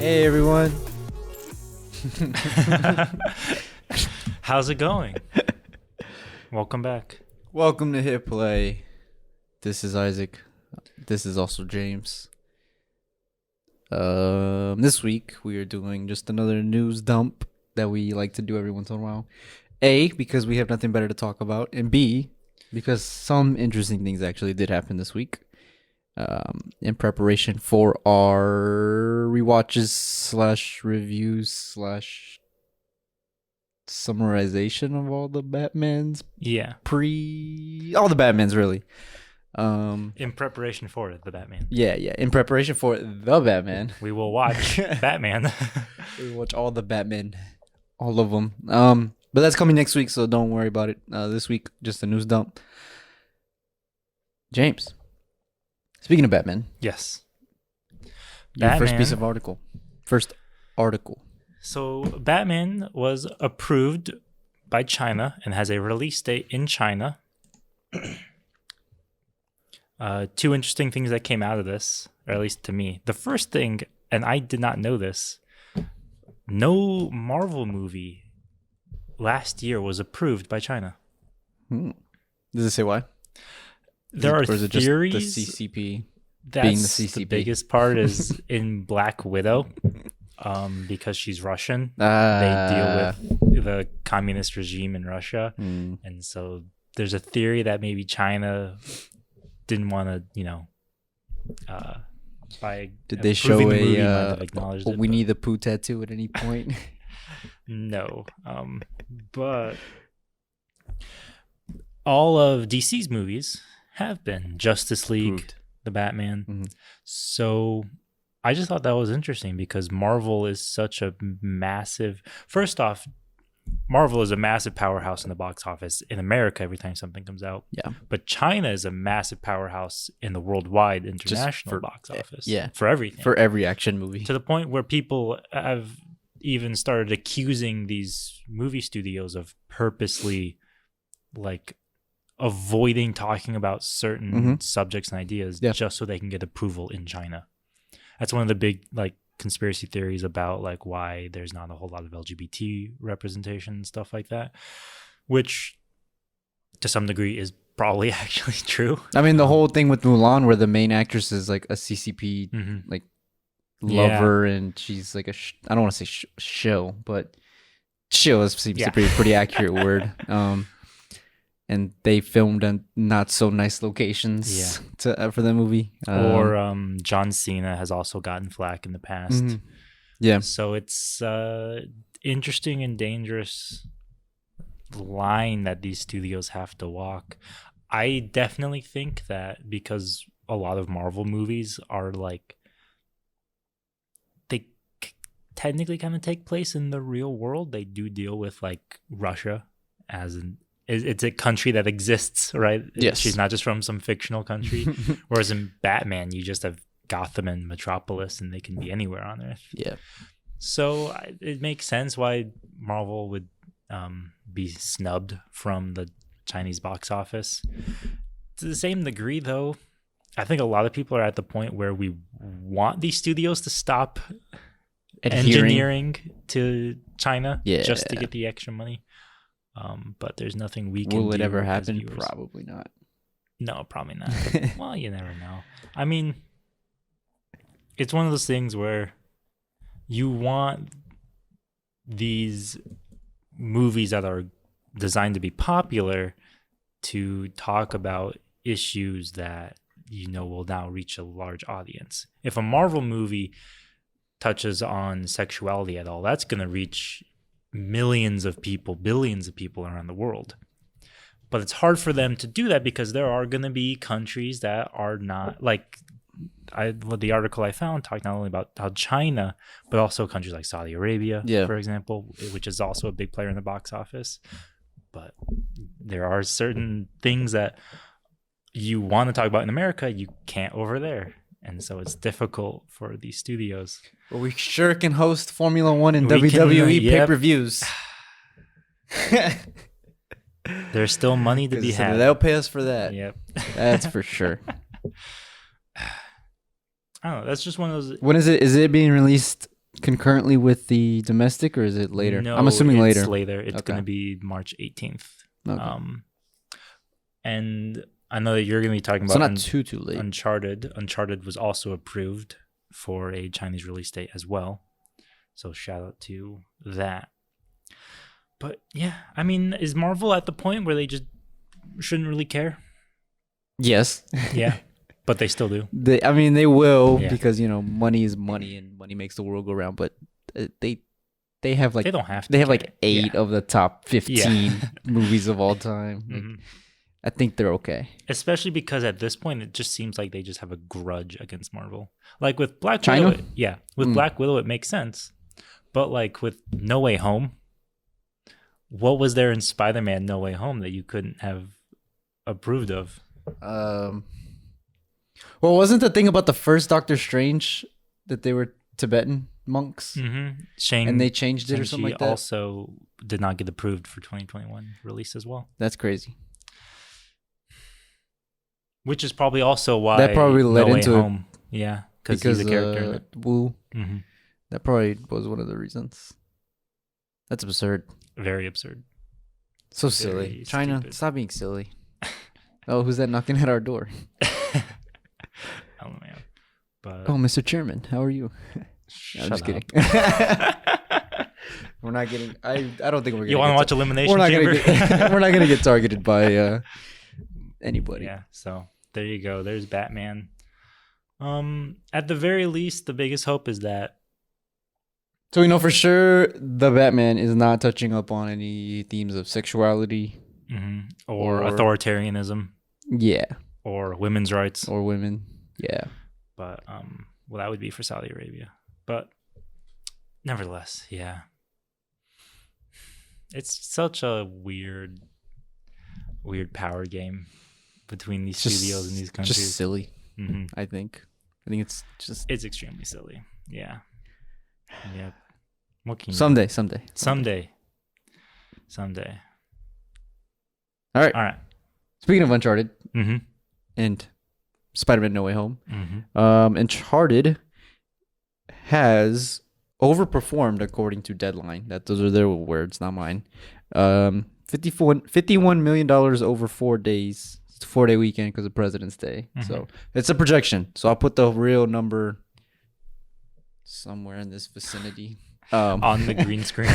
Hey everyone. How's it going? Welcome back. Welcome to Hit Play. This is Isaac. This is also James. This week we are doing just another news dump that we like to do every once in a while. A, because we have nothing better to talk about, and B, because some interesting things actually did happen this week. In preparation for our rewatches / reviews / summarization of all the Batmans. Yeah. All the Batmans, really. In preparation for the Batman. Yeah. In preparation for the Batman. We will watch Batman. We watch all the Batman. All of them. But that's coming next week, so don't worry about it. This week, just a news dump. James. Speaking of Batman. Yes. Your Batman. First article. So Batman was approved by China and has a release date in China. Two interesting things that came out of this, or at least to me. The first thing, and I did not know this, no Marvel movie last year was approved by China. Does it say why? There are or is it theories. Just the CCP being the That's CCP? the biggest part is in Black Widow, because she's Russian. They deal with the communist regime in Russia, and so there's a theory that maybe China didn't want to, by did they show approving the movie, might have acknowledged it, Winnie the Pooh tattoo at any point? No, but all of DC's movies have been Justice League, Approved. the Batman. Mm-hmm. So I just thought that was interesting because Marvel is such a massive. First off, Marvel is a massive powerhouse in the box office in America every time something comes out. Yeah. But China is a massive powerhouse in the worldwide international box office. Yeah. For everything. For every action movie. To the point where people have even started accusing these movie studios of purposely avoiding talking about certain subjects and ideas just so they can get approval in China. That's one of the big conspiracy theories about why there's not a whole lot of LGBT representation and stuff like that, which to some degree is probably actually true. I mean, the whole thing with Mulan where the main actress is a CCP lover, and she's I don't want to say shill, but shill seems to be a pretty accurate word. And they filmed in not so nice locations for the movie. Or John Cena has also gotten flack in the past. Yeah. So it's interesting and dangerous line that these studios have to walk. I definitely think that because a lot of Marvel movies are they technically kind of take place in the real world. They do deal with Russia as it's a country that exists, right? Yes. She's not just from some fictional country. Whereas in Batman, you just have Gotham and Metropolis, and they can be anywhere on Earth. Yeah. So it makes sense why Marvel would be snubbed from the Chinese box office. To the same degree, though, I think a lot of people are at the point where we want these studios to stop engineering to China just to get the extra money. But there's nothing we can do. Will it ever happen? Probably not. No, probably not. Well, you never know. I mean, it's one of those things where you want these movies that are designed to be popular to talk about issues that will now reach a large audience. If a Marvel movie touches on sexuality at all, that's going to reach millions of people, billions of people around the world. But it's hard for them to do that because there are going to be countries that are not the article I found talked not only about how China, but also countries like Saudi Arabia, for example, which is also a big player in the box office. But there are certain things that you want to talk about in America, you can't over there. And so it's difficult for these studios. Well, we sure can host Formula One and WWE pay-per-views. There's still money to be had. They'll pay us for that. Yep. That's for sure. I don't know. That's just one of those. When is it? Is it being released concurrently with the domestic, or is it later? No, I'm assuming it's later. later. It's Okay. going to be March 18th. Okay. And I know that you're going to be talking So about not too late. Uncharted. Uncharted was also approved for a Chinese release date as well. So shout out to that. But yeah, I mean, is Marvel at the point where they just shouldn't really care? Yes. Yeah, but they still do. I mean, they will Yeah. because money is money and money makes the world go round. But they have like They don't have to. they have like care. 8 of the top 15 movies of all time. Like, Mhm. I think they're okay. Especially because at this point, it just seems like they just have a grudge against Marvel. Like with Black China? Widow, with Black Widow, it makes sense. But like with No Way Home, what was there in Spider-Man No Way Home that you couldn't have approved of? Well, wasn't the thing about the first Doctor Strange that they were Tibetan monks Shang and they changed it or something Shang-Chi like that? also did not get approved for 2021 release as well. That's crazy. Which is probably also why That probably led No into Way it Home. Yeah, because he's a character in it. Wu. Mm-hmm. That probably was one of the reasons. That's absurd. Very absurd. So Very silly. China, stupid. stop being silly. Oh, who's that knocking at our door? Oh man. But Oh, Mr. Chairman, how are you? I'm just shut kidding. up. We're not getting. I don't think we're gonna. You want to get watch Elimination We're not Chamber? gonna get. We're not gonna get targeted by anybody. Yeah. So there you go. There's Batman. At the very least, the biggest hope is that So we know for sure the Batman is not touching up on any themes of sexuality. or Or- authoritarianism Yeah. or women's rights. Or women. Yeah. But well, that would be for Saudi Arabia. But nevertheless, yeah. It's such a weird power game between these studios and these countries. Just silly. Mhm. I think it's just It's extremely silly. Yeah. Yep. What can you someday. Someday. All right. All right. Speaking of Uncharted Mm-hmm. and Spider-Man No Way Home, Mm-hmm. Uncharted has overperformed according to Deadline. Those are their words, not mine. $51 million over 4 days. It's a 4-day weekend because of President's Day. So it's a projection. So I'll put the real number somewhere in this vicinity. On the green screen.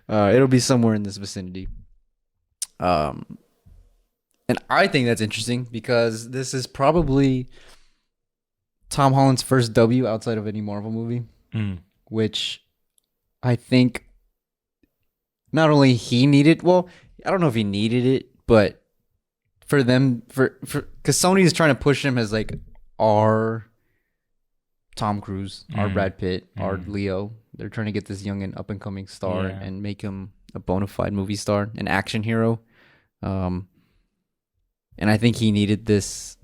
It'll be somewhere in this vicinity. And I think that's interesting because this is probably Tom Holland's first W outside of any Marvel movie, which I think not only he needed, well, I don't know if he needed it, but for them, because Sony is trying to push him as like our Tom Cruise, our Brad Pitt, our Leo. They're trying to get this young and up and coming star and make him a bona fide movie star, an action hero. And I think he needed this.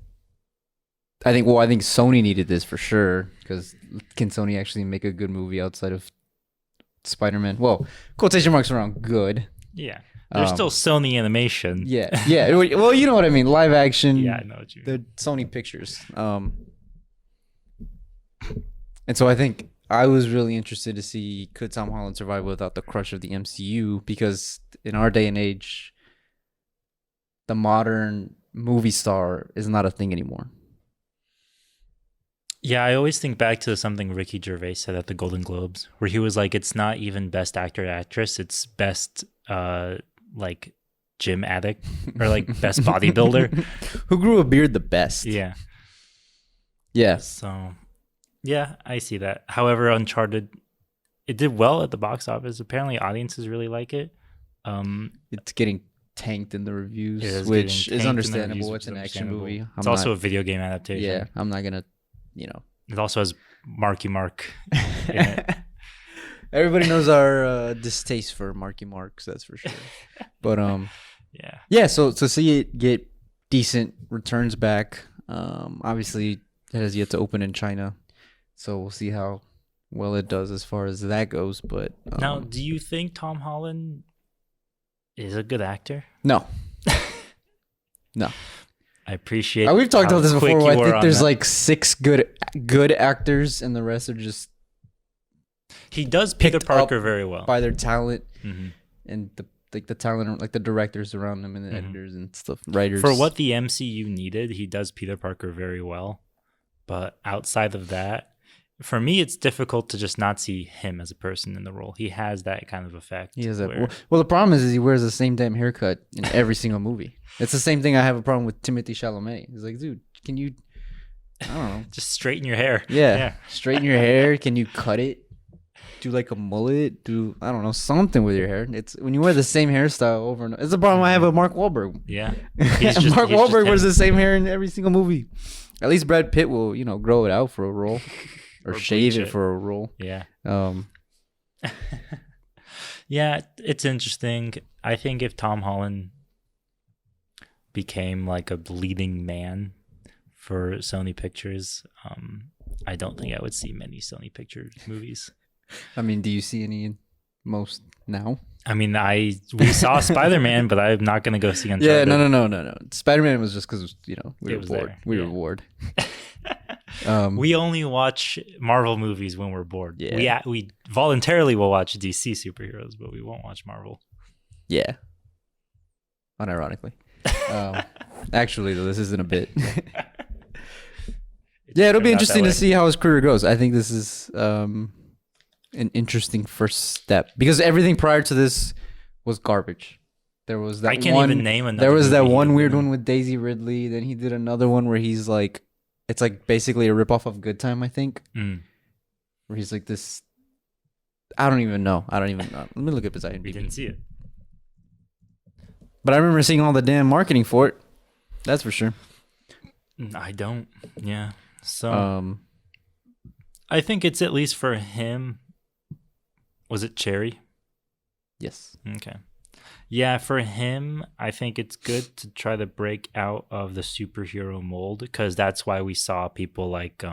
I think Sony needed this for sure, because can Sony actually make a good movie outside of Spider-Man? Well, quotation marks around good. Yeah. There's still Sony Animation. Yeah. Well, you know what I mean. Live action. Yeah, I know what you mean. The Sony Pictures. And so I think I was really interested to see, could Tom Holland survive without the crush of the MCU? Because in our day and age, the modern movie star is not a thing anymore. Yeah, I always think back to something Ricky Gervais said at the Golden Globes, where he was like, it's not even best actor or actress, it's best like gym addict or like best bodybuilder. Who grew a beard the best? Yeah. Yes. So yeah, I see that. However, Uncharted, it did well at the box office. Apparently audiences really like it. It's getting tanked in the reviews, It is which getting is tanked in the understandable. reviews, It's which an is action understandable. movie. It's also a video game adaptation. Yeah, I'm not gonna, It also has Marky Mark in it. Everybody knows our distaste for Marky Marks, that's for sure. But yeah. So see it get decent returns back. Obviously, it has yet to open in China, so we'll see how well it does as far as that goes. But Now, do you think Tom Holland is a good actor? no. I appreciate. We've talked how about this quick before. I you were think on there's that. like 6 good actors, and the rest are just He does Peter picked Parker up very well. by their talent hmm and the talent, like the directors around them and the Mhm. editors and stuff, writers. For what the MCU needed, he does Peter Parker very well. But outside of that, for me, it's difficult to just not see him as a person in the role. He has that kind of effect. He has that. where- Well, the problem is he wears the same damn haircut in every single movie. It's the same thing I have a problem with Timothy Chalamet. He's like, dude, can you? I don't know. just straighten your hair. Yeah, straighten your hair. Can you cut it? Do like a mullet? Do I don't know something with your hair? It's when you wear the same hairstyle over and over. It's the problem I have with Mark Wahlberg. Yeah. Mark Wahlberg wears the same hair in every single movie. At least Brad Pitt will, grow it out for a role, or shave bleach it for a role. Yeah. Um, Yeah, it's interesting. I think if Tom Holland became like a leading man for Sony Pictures, I don't think I would see many Sony Pictures movies. I mean, do you see any in most now? I mean, we saw Spider-Man, but I'm not gonna go see Uncharted. Yeah, no. Spider-Man was just because we It were was bored. there, We yeah. were bored. We only watch Marvel movies when we're bored. Yeah. We voluntarily will watch DC superheroes, but we won't watch Marvel. Yeah. Unironically. Actually, though, this isn't a bit. Yeah, it'll be interesting to see how his career goes. I think this is an interesting first step because everything prior to this was garbage. There was that I can't one, even name another. There was that movie he one did. weird one with Daisy Ridley. Then he did another one where he's like, it's like basically a ripoff of Good Time, I think. Where he's like this. I don't even know. Let me look up his IMDb. We didn't see it. But I remember seeing all the damn marketing for it. That's for sure. I don't. Yeah. So I think it's at least for him. Was it Cherry? Yes. Okay. Yeah, for him, I think it's good to try to break out of the superhero mold because that's why we saw people like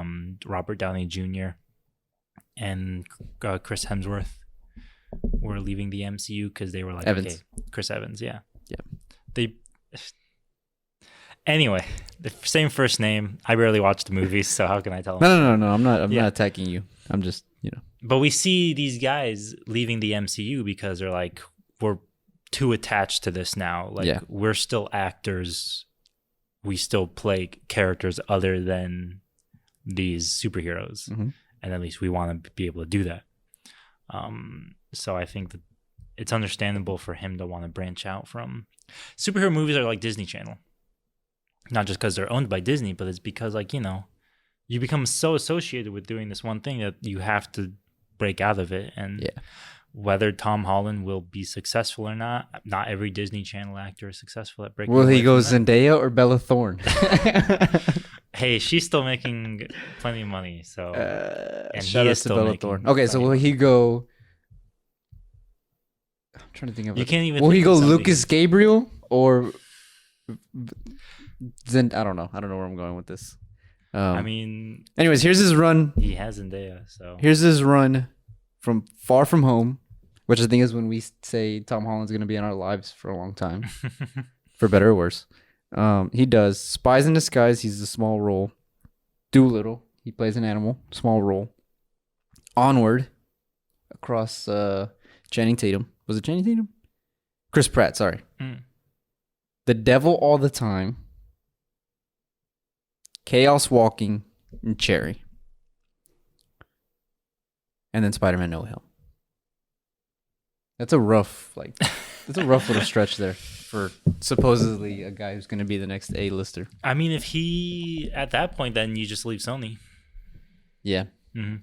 Robert Downey Jr. and Chris Hemsworth were leaving the MCU because they were like, Evans. okay, Chris Evans, yeah. Yeah. Anyway, the same first name. I barely watched the movies, so how can I tell? No. I'm not Yeah. attacking you. I'm just, But we see these guys leaving the MCU because they're like, we're too attached to this now. Like, Yeah. we're still actors. We still play characters other than these superheroes. Mhm. And at least we want to be able to do that. So I think that it's understandable for him to want to branch out from superhero movies are like Disney Channel. Not just because they're owned by Disney, but it's because, like, you become so associated with doing this one thing that you have to break out of it. And Yeah. whether Tom Holland will be successful or not every Disney Channel actor is successful at breaking will he away go from that. Zendaya or Bella Thorne? Hey, she's still making plenty of money. So and shout he out is to still Bella making Thorne. Okay, so plenty will of he go? I'm trying to think of. You can't even Will he think go of somebody Lucas who's- Gabriel or I don't know. I don't know where I'm going with this. I mean, Anyways, here's his run. he has Zendaya, so Here's his run from Far From Home, which I think is when we say Tom Holland's going to be in our lives for a long time, for better or worse. He does Spies in Disguise. He's a small role. Doolittle. He plays an animal. Small role. Onward. Across Channing Tatum. Was it Channing Tatum? Chris Pratt. Sorry. Mm. The Devil All the Time. Chaos Walking. And Cherry. And then Spider-Man No Way Home. That's a rough, little stretch there for supposedly a guy who's going to be the next A-lister. I mean, if he at that point, then you just leave Sony. Yeah. Mm-hmm.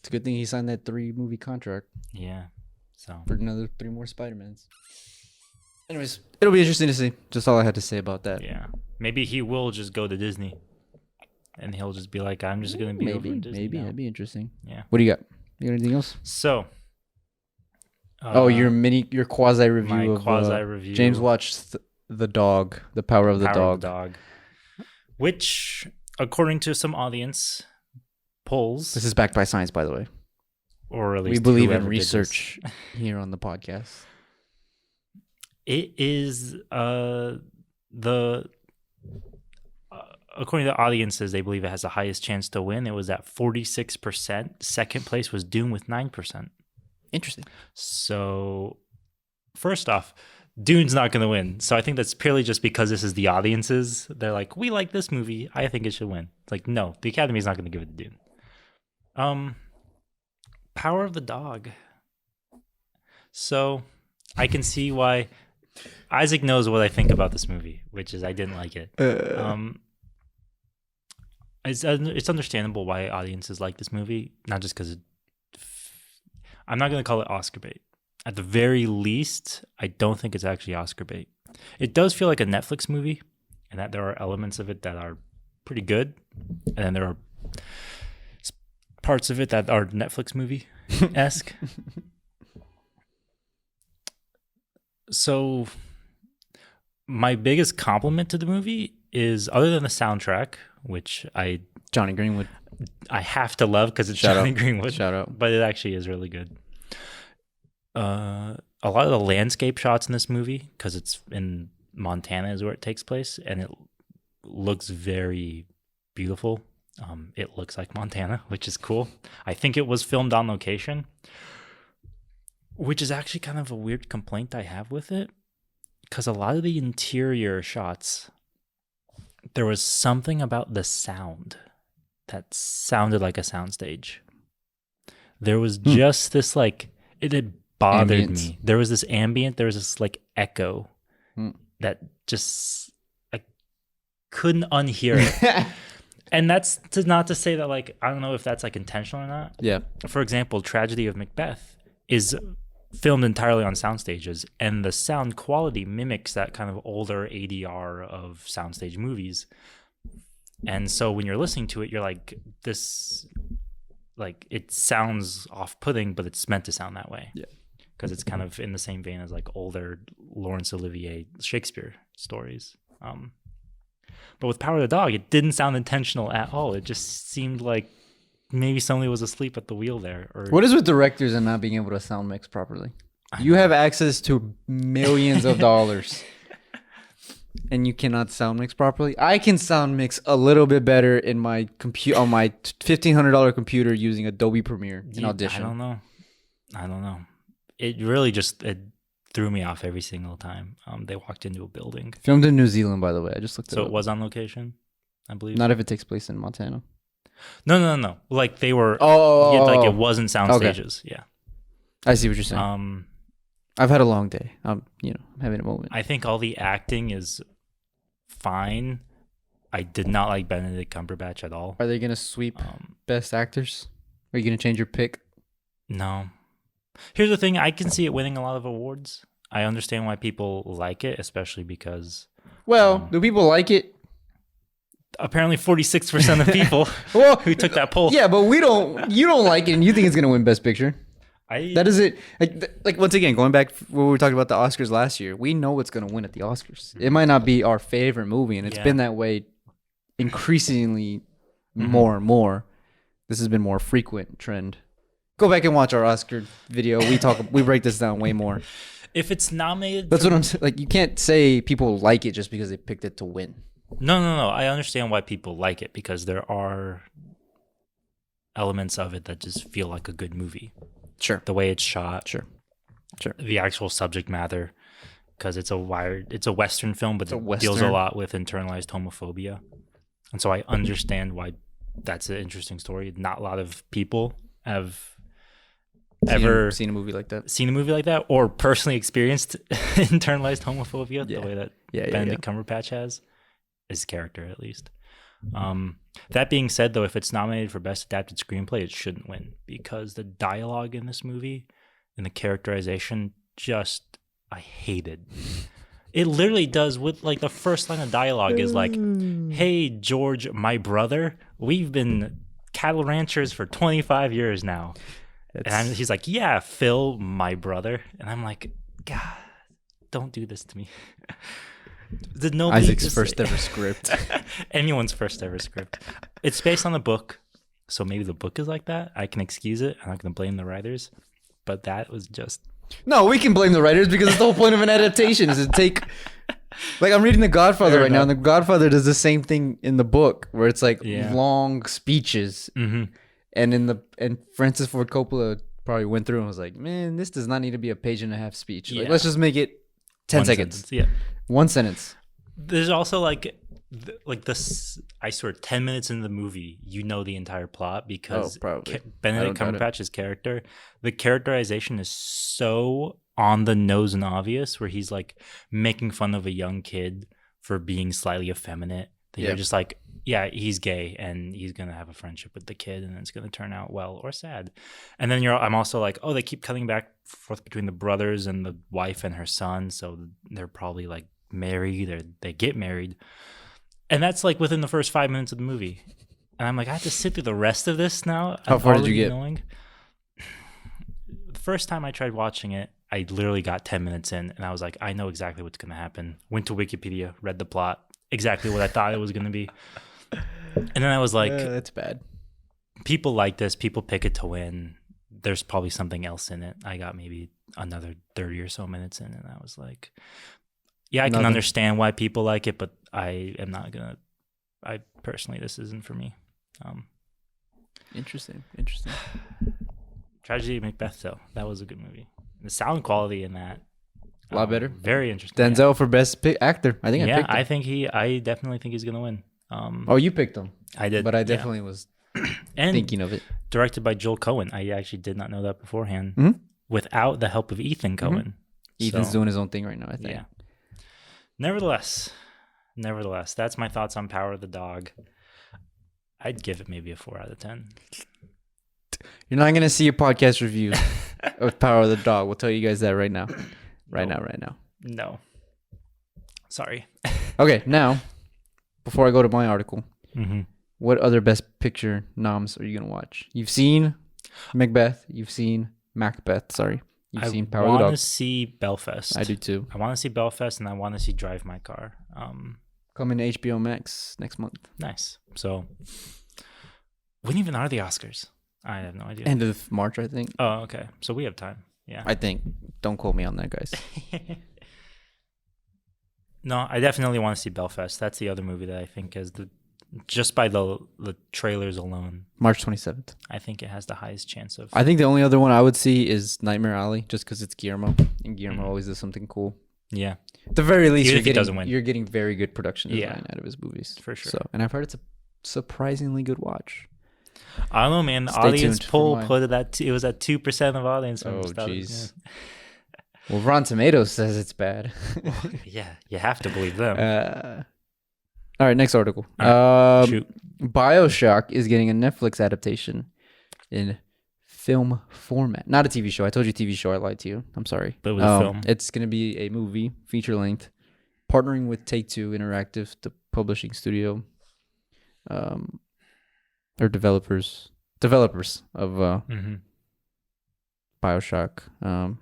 It's a good thing he signed that 3-movie contract Yeah. So for another 3 more Spider-Mans. Anyways, it'll be interesting to see. Just all I had to say about that. yeah, maybe he will just go to Disney, and he'll just be like, "I'm just gonna be over in Disney Maybe now." that'd be interesting. Yeah. What do you got? You got anything else? So. Your quasi review my of quasi review. James watched The Dog, The Power of the Dog. Which, according to some audience polls, This is backed by science, by the way. or at least We believe in whoever did this, research here on the podcast. it is the according to audiences, they believe it has the highest chance to win. It was at 46%. Second place was Dune with 9%. Interesting. So, first off, Dune's not going to win. So I think that's purely just because this is the audiences. They're like, we like this movie. I think it should win. It's like, no, the Academy's not going to give it to Dune. Power of the Dog. So I can see why Isaac knows what I think about this movie, which is I didn't like it. It's understandable why audiences like this movie, not just because I'm not going to call it Oscar bait. At the very least, I don't think it's actually Oscar bait. It does feel like a Netflix movie, and that there are elements of it that are pretty good, and then there are parts of it that are Netflix movie-esque. So, my biggest compliment to the movie is, other than the soundtrack, which Johnny Greenwood. I have to love because it's Shout Johnny out. Greenwood. Shout out. But it actually is really good. A lot of the landscape shots in this movie, because it's in Montana is where it takes place, and it looks very beautiful. It looks like Montana, which is cool. I think it was filmed on location, which is actually kind of a weird complaint I have with it, because a lot of the interior shots, there was something about the sound that sounded like a soundstage. There was just this, like, it had bothered me. There was this ambient, there was this like echo that just, I couldn't unhear it. And that's not to say that, like, I don't know if that's like intentional or not. Yeah. For example, Tragedy of Macbeth is filmed entirely on sound stages, and the sound quality mimics that kind of older ADR of soundstage movies. And so when you're listening to it, you're like, this, like, it sounds off-putting, but it's meant to sound that way. Yeah. Because it's kind of in the same vein as like older Laurence Olivier Shakespeare stories. But with Power of the Dog, it didn't sound intentional at all. It just seemed like maybe somebody was asleep at the wheel there. Or What is with directors and not being able to sound mix properly? You have access to millions of dollars, and you cannot sound mix properly. I can sound mix a little bit better in my on my $1,500 computer using Adobe Premiere in Audition. I don't know. It really just threw me off every single time. They walked into a building. Filmed in New Zealand, by the way. I just looked it up. So it was on location, I believe. Not if it takes place in Montana. No. Like they were. Like it wasn't sound stages. Yeah. I see what you're saying. I've had a long day. I'm having a moment. I think all the acting is fine. I did not like Benedict Cumberbatch at all. Are they gonna sweep best actors? Are you gonna change your pick? No. Here's the thing. I can see it winning a lot of awards. I understand why people like it, especially because... Well, do people like it? Apparently 46% of people who took that poll. Yeah, but you don't like it, and you think it's going to win Best Picture. That is it. Like, once again, going back when we were talking about the Oscars last year, we know what's going to win at the Oscars. It might not be our favorite movie, and it's been that way increasingly more and more. This has been more frequent trend. Go back and watch our Oscar video. We break this down way more. If it's nominated, that's what I'm saying. Like, you can't say people like it just because they picked it to win. No. I understand why people like it, because there are elements of it that just feel like a good movie. Sure. The way it's shot. Sure. The actual subject matter, because it's a Western film, but it deals Western. a lot with internalized homophobia, and so I understand why that's an interesting story. Not a lot of people have ever seen a movie like that, or personally experienced internalized homophobia the way that Benedict Cumberbatch has, his character at least. That being said, though, if it's nominated for Best Adapted Screenplay, it shouldn't win, because the dialogue in this movie and the characterization I hated. It literally does, with like the first line of dialogue is like, "Hey, George, my brother, we've been cattle ranchers for 25 years now." He's like, "Yeah, Phil, my brother." And I'm like, God, don't do this to me. Isaac's first ever script. Anyone's first ever script. It's based on a book, so maybe the book is like that. I can excuse it. I'm not going to blame the writers. But that was just... No, we can blame the writers, because it's the whole point of an adaptation is to take Like I'm reading The Godfather Fair right now, and enough. The Godfather does the same thing in the book, where it's like Yeah. long speeches, Mm-hmm. and Francis Ford Coppola probably went through and was like, "Man, this does not need to be a page and a half speech. Like, Yeah. let's just make it 10 seconds, Yeah. one sentence." There's also like this. I swear, 10 minutes into the movie, you know the entire plot because probably. Benedict I don't doubt Cumberbatch's character, the characterization is so on the nose and obvious, where he's like making fun of a young kid for being slightly effeminate. That Yeah. you're just like, yeah, he's gay and he's gonna have a friendship with the kid, and it's gonna turn out well or sad. And then I'm also like, oh, they keep cutting back and forth between the brothers and the wife and her son, so they're probably like married or they get married. And that's like within the first 5 minutes of the movie. And I'm like, I have to sit through the rest of this now. How far did you get? Knowing. The first time I tried watching it, I literally got 10 minutes in and I was like, I know exactly what's going to happen. Went to Wikipedia, read the plot, exactly what I thought it was going to be. And then I was like, that's bad. People like this. People pick it to win. There's probably something else in it. I got maybe another 30 or so minutes in and I was like, yeah, I can understand why people like it, but I am not going to. I personally, this isn't for me. Interesting. Tragedy of Macbeth, though. That was a good movie. The sound quality in that. A lot better. Very interesting. Denzel for best actor. I think I picked him. I definitely think he's going to win. Oh, you picked him. I did. But I definitely was thinking of it. Directed by Joel Cohen. I actually did not know that beforehand. Mhm. Without the help of Ethan Cohen. Ethan's doing his own thing right now, I think. Yeah. Nevertheless, that's my thoughts on Power of the Dog. I'd give it maybe a 4 out of 10. You're not going to see a podcast review of Power of the Dog. We'll tell you guys that right now. Right now. No. Sorry. Okay, now, before I go to my article, Mm-hmm. what other Best Picture noms are you going to watch? You've seen Macbeth. You've seen Macbeth, sorry. You've seen Power of the I Dog. want to see Belfast. I do too. I want to see Belfast, and I want to see Drive My Car. Coming to HBO Max next month. Nice. So, when even are the Oscars? I have no idea. End of March, I think. Oh, okay. So we have time. Yeah. I think. Don't quote me on that, guys. No, I definitely want to see Belfast. That's the other movie that I think is just by the trailers alone, March 27th. I think it has the highest chance of. I think the only other one I would see is Nightmare Alley, just because it's Guillermo, and Guillermo always does something cool. Yeah. At the very least, Even if he doesn't win. you're getting very good production design out of his movies. For sure. So, and I've heard it's a surprisingly good watch. I don't know, man. The Stay audience tuned for poll mine. mine. put it at it was at 2% of audience. Oh, members. That was- jeez. Well, Rotten Tomatoes says it's bad. Yeah, you have to believe them. All right, next article. Shoot. Bioshock is getting a Netflix adaptation in film format. Not a TV show. I told you TV show. I lied to you. I'm sorry. But it was a film. It's going to be a movie, feature length, partnering with Take-Two Interactive, the publishing studio, or developers of Mm-hmm. Bioshock.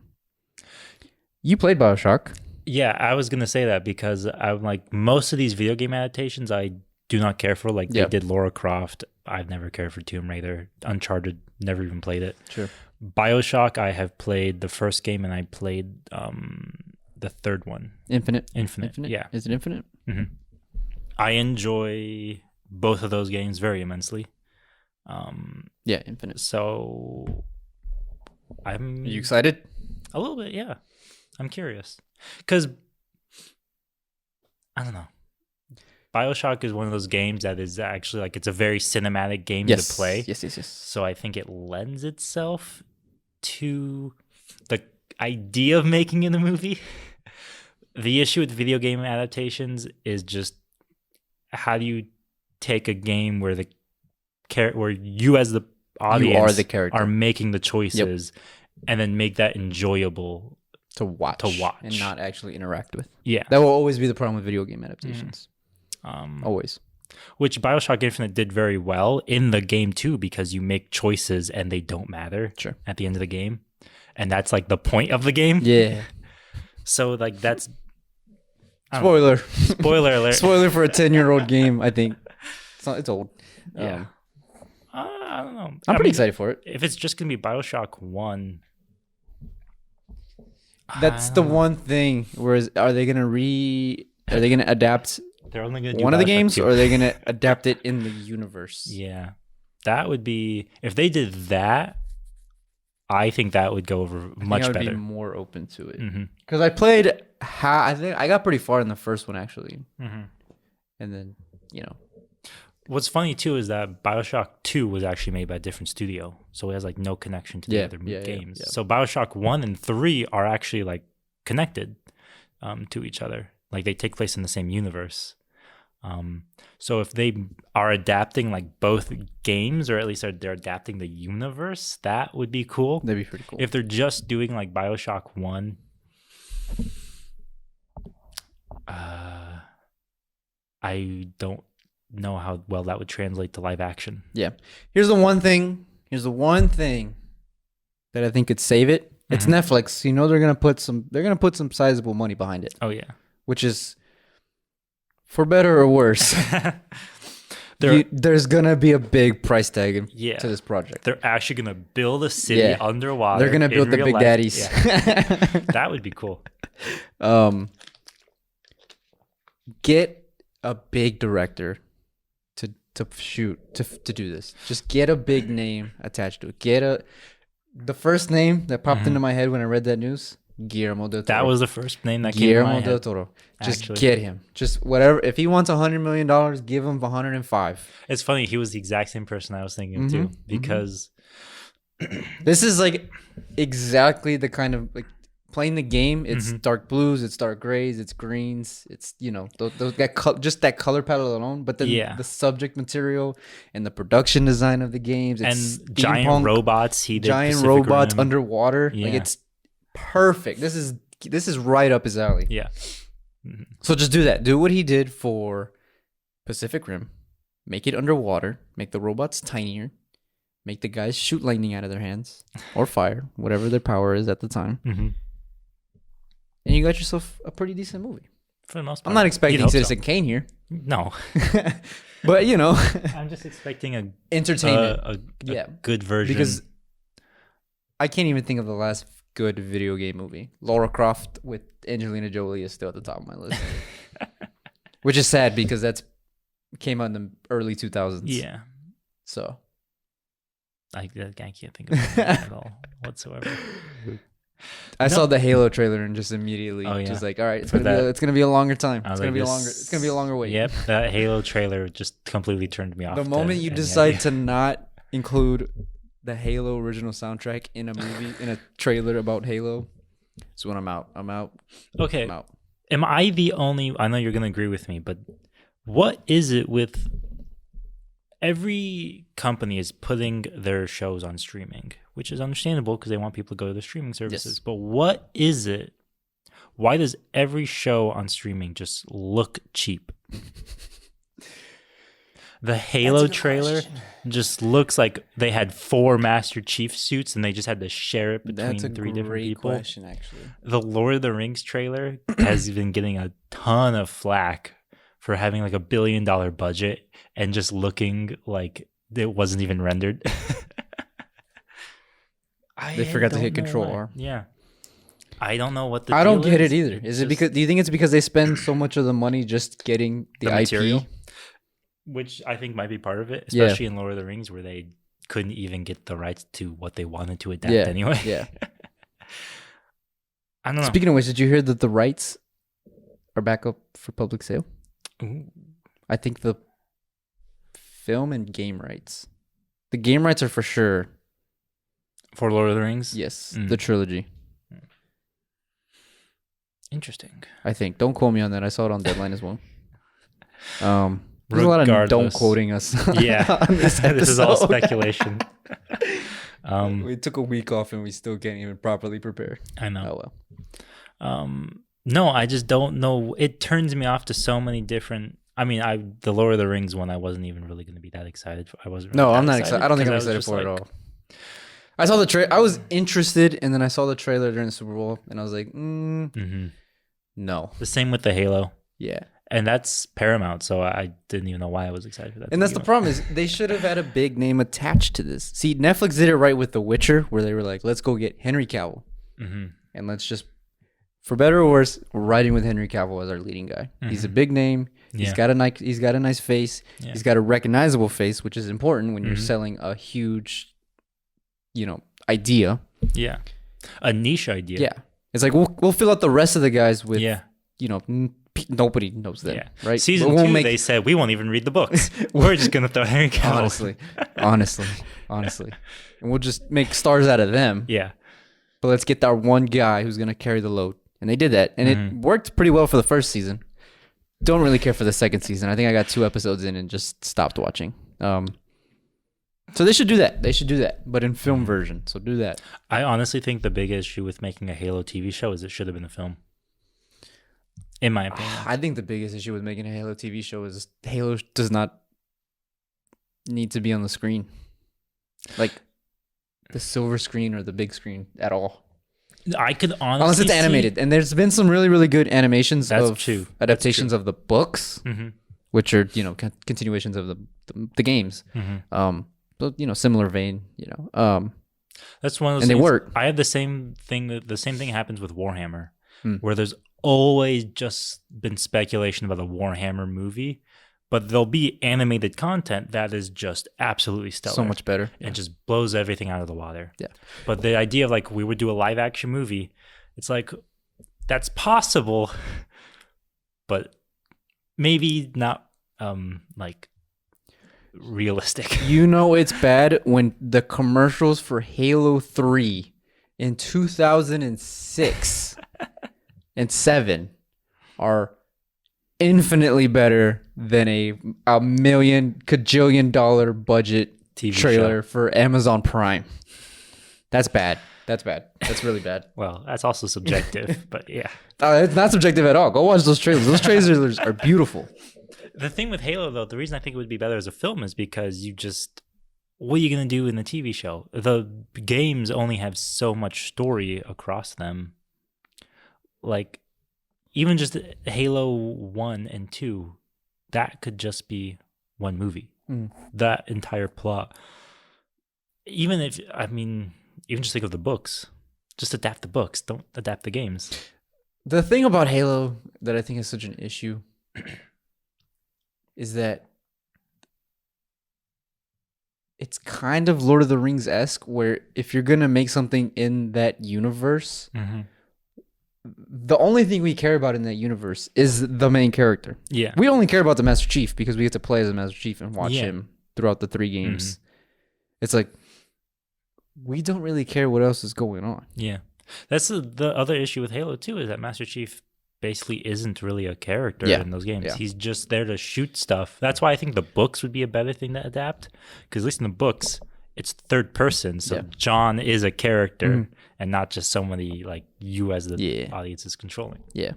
You played Bioshock. Yeah, I was gonna say that because I'm like most of these video game adaptations I do not care for. Like Yeah. they did Lara Croft. I've never cared for Tomb Raider. Uncharted, never even played it. Sure. Bioshock, I have played the first game and I played the third one, Infinite. Infinite. Yeah. Is it Infinite? Mm-hmm. I enjoy both of those games very immensely. Yeah, Infinite. So I'm Are you excited? a little bit, yeah. I'm curious because I don't know. Bioshock is one of those games that is actually like it's a very cinematic game to play. Yes. So I think it lends itself to the idea of making it a movie. The issue with video game adaptations is just how do you take a game where where you as the audience You are the character. are making the choices and then make that enjoyable To watch. And not actually interact with. Yeah. That will always be the problem with video game adaptations. Always. Which Bioshock Infinite did very well in the game too, because you make choices and they don't matter at the end of the game. And that's like the point of the game. Yeah. So like that's Spoiler. Spoiler alert. Spoiler for a 10-year-old game, I think. It's old. Yeah. I don't know. I'm pretty excited for it. If it's just going to be Bioshock 1. That's the one thing. Whereas, are they going to Are they gonna adapt They're only gonna do one of the Bioshock games, 2. or are they gonna adapt it in the universe? Yeah, that would be if they did that. I think that would go over much I would better. be more open to it Mm-hmm. because I played. I think I got pretty far in the first one actually, Mm-hmm. and then What's funny too is that Bioshock 2 was actually made by a different studio, so it has like no connection to the other games. Yeah. So Bioshock 1 and 3 are actually like connected to each other, like they take place in the same universe. So if they are adapting like both games, or at least they're adapting the universe, that would be cool. that'd be pretty cool. If they're just doing like Bioshock 1, I don't know how well that would translate to live action. Yeah. Here's the one thing that I think could save it. It's Netflix. You know they're gonna put some sizable money behind it. Oh yeah. Which is for better or worse. There's gonna be a big price tag to this project. They're actually gonna build a city underwater. They're gonna build the big daddies. Yeah. That would be cool. Get a big director to do this. Just get a big name attached to it. The first name that popped into my head when I read that news, Guillermo del Toro. That was the first name that came to my Guillermo head. del Toro. Just get him. Just whatever. If he wants $100 million, give him 105. It's funny. He was the exact same person I was thinking too, because this is like exactly the kind of like playing the game. It's dark blues, it's dark grays, it's greens. It's just that color palette alone. But then the subject material and the production design of the games, it's and giant robots. Giant robots underwater. Yeah. Like it's perfect. This is right up his alley. Yeah. So just do that. Do what he did for Pacific Rim. Make it underwater. Make the robots tinier. Make the guys shoot lightning out of their hands or fire, whatever their power is at the time. And you got yourself a pretty decent movie. For the most part. I'm not expecting Citizen Kane here. No. But, I'm just expecting a entertainment. a good version. Because I can't even think of the last good video game movie. Lara Croft with Angelina Jolie is still at the top of my list. Which is sad because that's came out in the early 2000s. Yeah. So. I can't think of it at all whatsoever. I saw the Halo trailer and just immediately just like, all right, it's gonna be a longer time. It's gonna be a longer wait. Yep, that Halo trailer just completely turned me off. The moment you decide to not include the Halo original soundtrack in a movie, in a trailer about Halo, is when I'm out. Okay. I'm out. Am I the only? I know you're gonna agree with me, but what is it with every company is putting their shows on streaming, which is understandable because they want people to go to the streaming services. Yes. But what is it? Why does every show on streaming just look cheap? The Halo trailer just looks like they had 4 Master Chief suits and they just had to share it between 3 different people. That's a great question, actually. The Lord of the Rings trailer has been getting a ton of flack for having like $1 billion budget and just looking like it wasn't even rendered. They forgot to hit Control R. Yeah. I don't know what the I don't get it either. Is it because? Do you think it's because they spend so much of the money just getting the IP? Material? Which I think might be part of it, especially in Lord of the Rings where they couldn't even get the rights to what they wanted to adapt anyway. Yeah. I don't know. Speaking of which, did you hear that the rights are back up for public sale? Ooh. I think the film and game rights. The game rights are for sure. For Lord of the Rings? Yes. The trilogy. Interesting. I think. Don't quote me on that. I saw it on Deadline as well. There's a lot of don't quoting us. Yeah. This is all speculation. We took a week off and we still can't even properly prepare. I know. Oh, well. No, I just don't know. It turns me off to so many different. I mean, the Lord of the Rings one, I wasn't even really going to be that excited for. I wasn't. Really I'm not excited. I don't think I'm excited for it at all. I saw the trailer. I was interested, and then I saw the trailer during the Super Bowl, and I was like, no. The same with the Halo. Yeah. And that's Paramount, so I didn't even know why I was excited for that. And that's the problem is they should have had a big name attached to this. See, Netflix did it right with The Witcher, where they were like, let's go get Henry Cavill, and let's just for better or worse, we're riding with Henry Cavill as our leading guy. He's a big name. He's got a nice face. Yeah. He's got a recognizable face, which is important when you're selling a huge, idea. Yeah. A niche idea. Yeah. It's like we'll fill out the rest of the guys with nobody knows them, Yeah. right? Season 2, they said we won't even read the books. We're just gonna throw Henry Cavill. honestly, and we'll just make stars out of them. Yeah. But let's get that one guy who's gonna carry the load, and they did that, and it worked pretty well for the first season. Don't really care for the second season. I think I got 2 episodes in and just stopped watching. So they should do that. But in film version. So do that. I honestly think the big issue with making a Halo TV show is it should have been a film. In my opinion. I think the biggest issue with making a Halo TV show is Halo does not need to be on the screen. Like the silver screen or the big screen at all. I could honestly unless it's animated. And there's been some really, really good animations adaptations of the books, which are, continuations of the games. But, similar vein, That's one of those and things. they work. I have the same thing happens with Warhammer, where there's always just been speculation about a Warhammer movie, but there'll be animated content that is just absolutely stellar. So much better. And just blows everything out of the water. Yeah. But the idea of we would do a live action movie, it's like, that's possible, but maybe not realistic. It's bad when the commercials for Halo 3 in 2006 and 7 are infinitely better than a $1 million budget TV trailer show for Amazon Prime. That's bad. That's really bad. Well, that's also subjective, but yeah. It's not subjective at all. Go watch those trailers. Those trailers are beautiful. The thing with Halo, though, the reason I think it would be better as a film is because what are you going to do in the TV show? The games only have so much story across them. Even just Halo 1 and 2, that could just be one movie. That entire plot. Even just think of the books. Just adapt the books. Don't adapt the games. The thing about Halo that I think is such an issue is that it's kind of Lord of the Rings-esque, where if you're going to make something in that universe, the only thing we care about in that universe is the main character. Yeah. We only care about the Master Chief because we get to play as the Master Chief and watch him throughout the 3 games. It's like, we don't really care what else is going on. Yeah. That's the other issue with Halo 2 is that Master Chief basically isn't really a character in those games. Yeah. He's just there to shoot stuff. That's why I think the books would be a better thing to adapt, because at least in the books, it's third person. So John is a character and not just somebody like you as the audience is controlling. Yeah.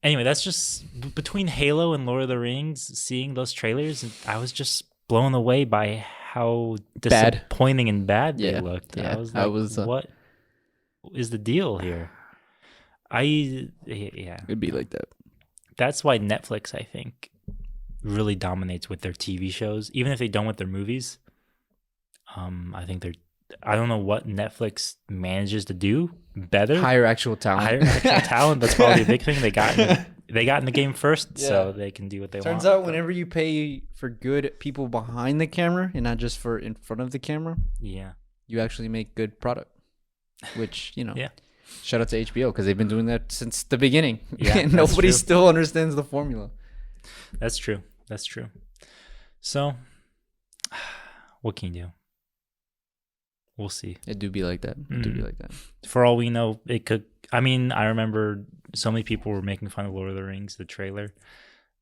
Anyway, that's just between Halo and Lord of the Rings, seeing those trailers, I was just blown away by how disappointing and bad they looked. Yeah. I was like, what is the deal here? It'd be like that. That's why Netflix, I think, really dominates with their TV shows, even if they don't with their movies. I think I don't know what Netflix manages to do better. Hire actual talent. That's probably a big thing. They got in the game first, so they can do what they want. Turns out whenever you pay for good people behind the camera and not just for in front of the camera, you actually make good product. Which, shout out to HBO because they've been doing that since the beginning. Yeah, and nobody still understands the formula. That's true. So, what can you do? We'll see. It do be like that. For all we know, it could. I remember so many people were making fun of Lord of the Rings, the trailer,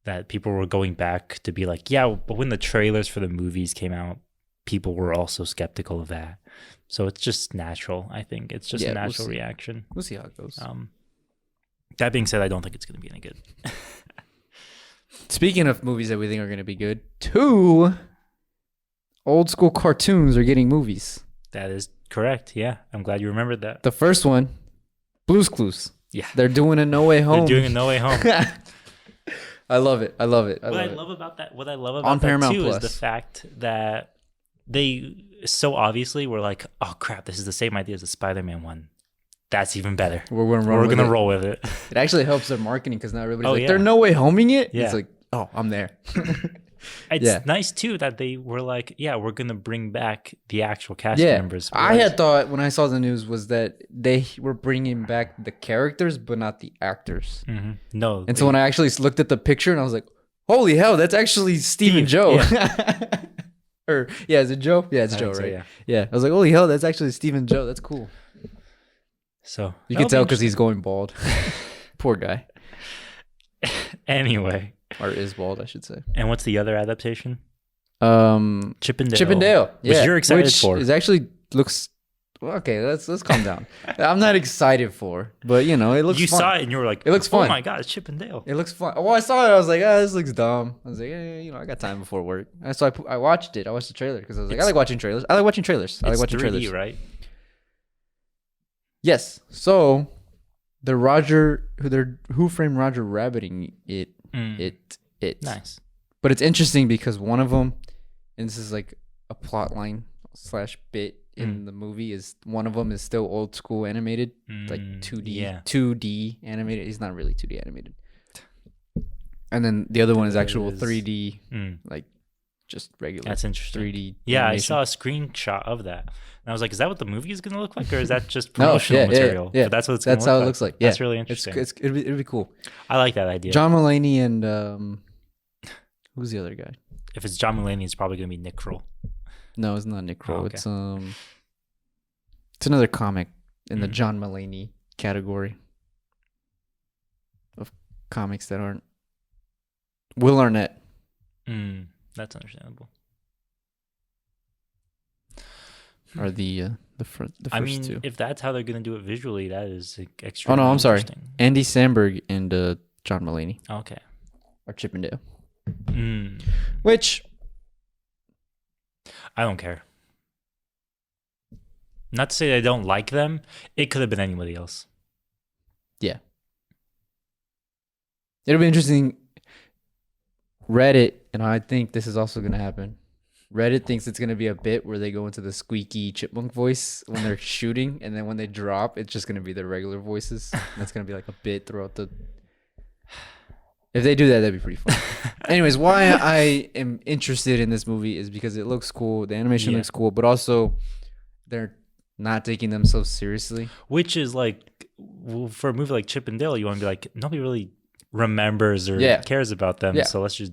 that people were going back to be like, yeah, but when the trailers for the movies came out, people were also skeptical of that. So it's just natural. I think it's just a natural reaction. We'll see how it goes. That being said, I don't think it's going to be any good. Speaking of movies that we think are going to be good, 2 old school cartoons are getting movies. That is correct. Yeah. I'm glad you remembered that. The first one, Blue's Clues. Yeah. They're doing a No Way Home. I love it. What I love about that too is the fact that they so obviously were like, oh crap, this is the same idea as the Spider-Man one. That's even better. We're gonna roll with it. It actually helps their marketing because now everybody's like, yeah. "There's no way homing it." Yeah. It's like, "Oh, I'm there." It's nice too that they were like, "Yeah, we're gonna bring back the actual cast members." I had thought when I saw the news was that they were bringing back the characters but not the actors. Mm-hmm. No, and so when I actually looked at the picture and I was like, "Holy hell, that's actually Steve and Joe." Yeah. Or is it Joe? Yeah, it's Joe, right? Yeah. I was like, "Holy hell, that's actually Steve and Joe. That's cool." So you can tell because he's going bald. Poor guy. Anyway. Or is bald, I should say. And what's the other adaptation? Chip and Dale. Chip and Dale. Yeah. Which you're excited for. It actually looks... Okay, let's calm down. I'm not excited for, but it looks fun. You saw it and you were like, it looks fun. Oh my God, it's Chip and Dale. It looks fun. Well, I saw it. I was like, this looks dumb. I was like, I got time before work. And so I watched it. I watched the trailer because I was like, I like watching trailers. I like watching trailers. It's 3D, right? Yes. So Who Framed Roger Rabbiting it. Nice. But it's interesting because one of them, and this is like a plot line / bit in the movie, is one of them is still old school animated, like 2D animated. He's not really 2D animated. And then the other one is actual 3D, like just regular. That's interesting. 3D. Yeah, animation. I saw a screenshot of that. And I was like, is that what the movie is going to look like? Or is that just promotional material? Yeah. But that's what That's how it looks like. Yeah. That's really interesting. It'd be cool. I like that idea. John Mulaney and who's the other guy? If it's John Mulaney, it's probably going to be Nick Kroll. No, it's not Nick Kroll. Oh, okay. It's another comic in the John Mulaney category of comics that aren't Will Arnett. That's understandable. Are the first two. If that's how they're going to do it visually, that is extremely I'm sorry. interesting. Andy Samberg and John Mulaney. Okay. Or Chip and Dale. Which I don't care. Not to say I don't like them. It could have been anybody else. Yeah. It'll be interesting. Reddit, and I think this is also going to happen. Reddit thinks it's going to be a bit where they go into the squeaky chipmunk voice when they're shooting, and then when they drop, it's just going to be their regular voices. That's going to be like a bit throughout the... If they do that, that'd be pretty fun. Anyways, why I am interested in this movie is because it looks cool. The animation looks cool, but also they're not taking themselves seriously. Which is like, for a movie like Chip and Dale, you want to be like, nobody really remembers or cares about them, so let's just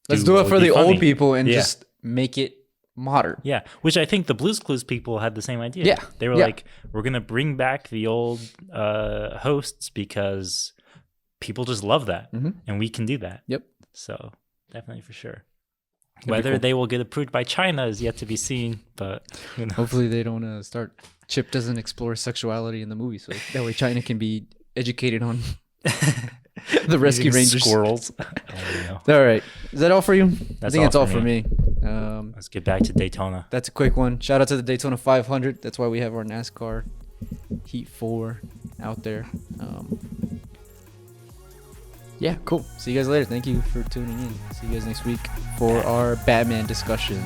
do it for the old people and just make it modern. Yeah, which I think the Blue's Clues people had the same idea. Yeah. They were like, we're going to bring back the old hosts because people just love that, and we can do that. Yep. So definitely for sure. That'd Whether they will get approved by China is yet to be seen, but who knows? Hopefully they don't start... Chip doesn't explore sexuality in the movie, so that way China can be educated on the Rescue Rangers. Squirrels. All right. Is that all for you? I think it's all for me. Let's get back to Daytona. That's a quick one. Shout out to the Daytona 500. That's why we have our NASCAR Heat 4 out there. Yeah, cool. See you guys later. Thank you for tuning in. See you guys next week for our Batman discussions.